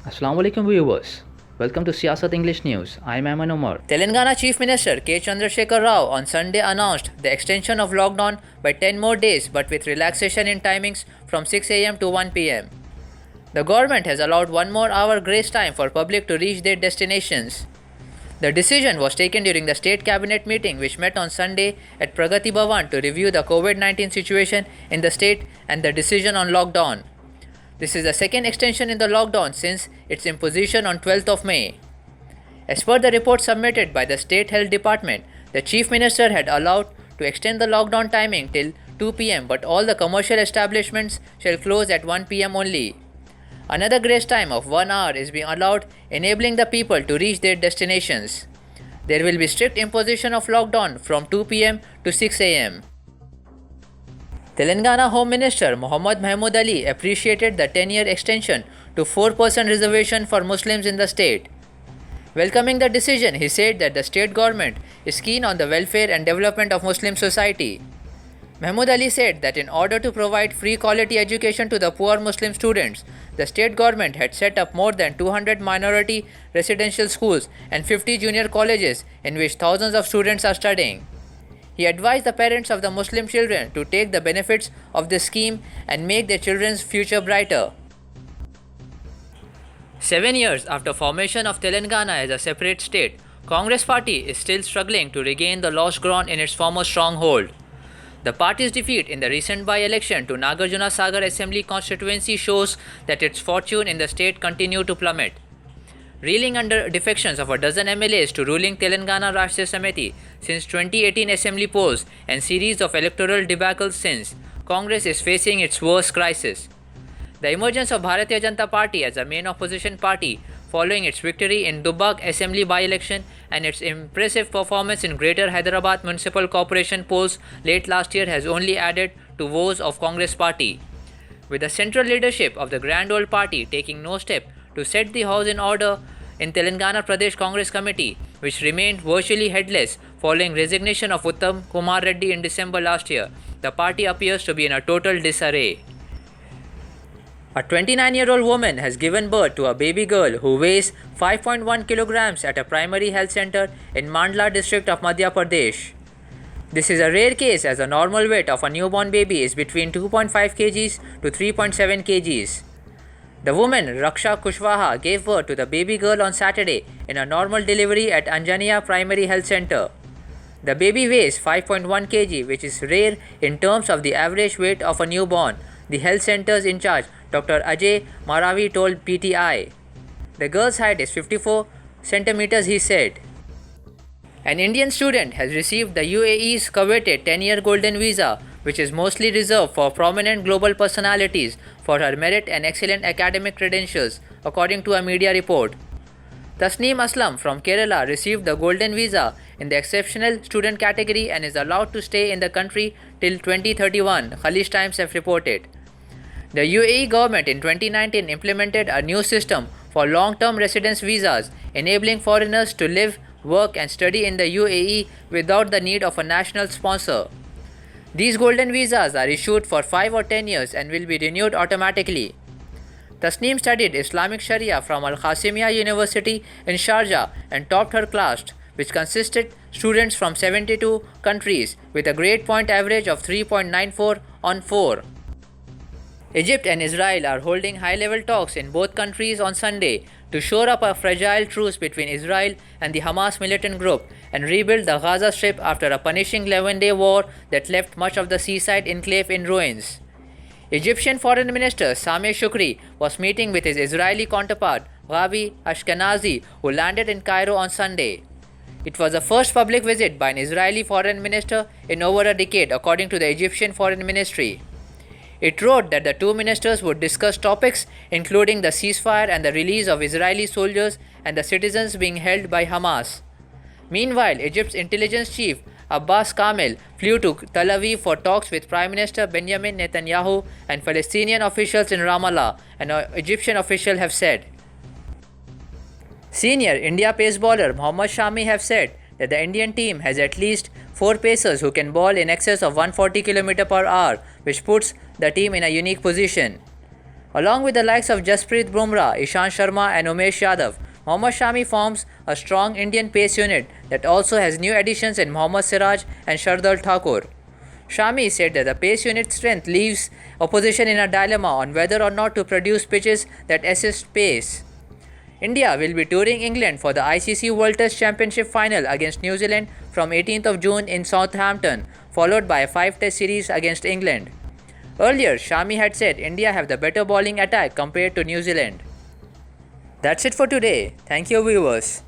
Assalamu alaikum viewers. Welcome to Siyasat English News. I am Ayman Omar. Telangana Chief Minister K. Chandrasekhar Rao on Sunday announced the extension of lockdown by 10 more days but with relaxation in timings from 6 am to 1 pm. The government has allowed one more hour grace time for public to reach their destinations. The decision was taken during the state cabinet meeting which met on Sunday at Pragati Bhavan to review the COVID-19 situation in the state and the decision on lockdown. This is the second extension in the lockdown since its imposition on 12th of May. As per the report submitted by the State Health Department, the Chief Minister had allowed to extend the lockdown timing till 2 pm but all the commercial establishments shall close at 1 pm only. Another grace time of 1 hour is being allowed, enabling the people to reach their destinations. There will be strict imposition of lockdown from 2 pm to 6 am. Telangana Home Minister Mohammad Mahmood Ali appreciated the 10-year extension to 4% reservation for Muslims in the state. Welcoming the decision, he said that the state government is keen on the welfare and development of Muslim society. Mahmood Ali said that in order to provide free quality education to the poor Muslim students, the state government had set up more than 200 minority residential schools and 50 junior colleges in which thousands of students are studying. He advised the parents of the Muslim children to take the benefits of this scheme and make their children's future brighter. 7 years after formation of Telangana as a separate state, Congress party is still struggling to regain the lost ground in its former stronghold. The party's defeat in the recent by-election to Nagarjuna Sagar Assembly constituency shows that its fortune in the state continued to plummet. Reeling under defections of a dozen MLAs to ruling Telangana Rashtriya Samiti since 2018 assembly polls and series of electoral debacles since, Congress is facing its worst crisis. The emergence of Bharatiya Janata Party as a main opposition party following its victory in Dubbak Assembly by-election and its impressive performance in Greater Hyderabad Municipal Corporation polls late last year has only added to woes of Congress party. With the central leadership of the Grand Old Party taking no step to set the house in order in Telangana Pradesh Congress Committee, which remained virtually headless following resignation of Uttam Kumar Reddy in December last year, the party appears to be in a total disarray. A 29-year-old woman has given birth to a baby girl who weighs 5.1 kilograms at a primary health center in Mandla district of Madhya Pradesh. This is a rare case as the normal weight of a newborn baby is between 2.5 kgs to 3.7 kgs. The woman, Raksha Kushwaha, gave birth to the baby girl on Saturday in a normal delivery at Anjaniya Primary Health Center. The baby weighs 5.1 kg, which is rare in terms of the average weight of a newborn, the health center's in charge, Dr. Ajay Maravi, told PTI. The girl's height is 54 centimeters, he said. An Indian student has received the UAE's coveted 10-year golden visa, which is mostly reserved for prominent global personalities for her merit and excellent academic credentials, according to a media report. Tasneem Aslam from Kerala received the golden visa in the exceptional student category and is allowed to stay in the country till 2031, Khaleej Times have reported. The UAE government in 2019 implemented a new system for long-term residence visas, enabling foreigners to live, work and study in the UAE without the need of a national sponsor. These golden visas are issued for 5 or 10 years and will be renewed automatically. Tasneem studied Islamic Sharia from Al Qasimiyya University in Sharjah and topped her class, which consisted students from 72 countries with a grade point average of 3.94 on 4. Egypt and Israel are holding high-level talks in both countries on Sunday to shore up a fragile truce between Israel and the Hamas militant group and rebuild the Gaza Strip after a punishing 11-day war that left much of the seaside enclave in ruins. Egyptian Foreign Minister Sameh Shukri was meeting with his Israeli counterpart Gabi Ashkenazi, who landed in Cairo on Sunday. It was the first public visit by an Israeli foreign minister in over a decade, according to the Egyptian Foreign Ministry. It wrote that the two ministers would discuss topics including the ceasefire and the release of Israeli soldiers and the citizens being held by Hamas. Meanwhile, Egypt's intelligence chief Abbas Kamel flew to Tel Aviv for talks with Prime Minister Benjamin Netanyahu and Palestinian officials in Ramallah, an Egyptian official have said. Senior India pace bowler Mohammad Shami have said that the Indian team has at least 4 pacers who can ball in excess of 140 km per hour, which puts the team in a unique position. Along with the likes of Jasprit Bumrah, Ishant Sharma, and Umesh Yadav, Mohammad Shami forms a strong Indian pace unit that also has new additions in Mohammad Siraj and Shardul Thakur. Shami said that the pace unit's strength leaves opposition in a dilemma on whether or not to produce pitches that assist pace. India will be touring England for the ICC World Test Championship final against New Zealand from 18th of June in Southampton, followed by a 5-test series against England. Earlier, Shami had said India have the better bowling attack compared to New Zealand. That's it for today. Thank you, viewers.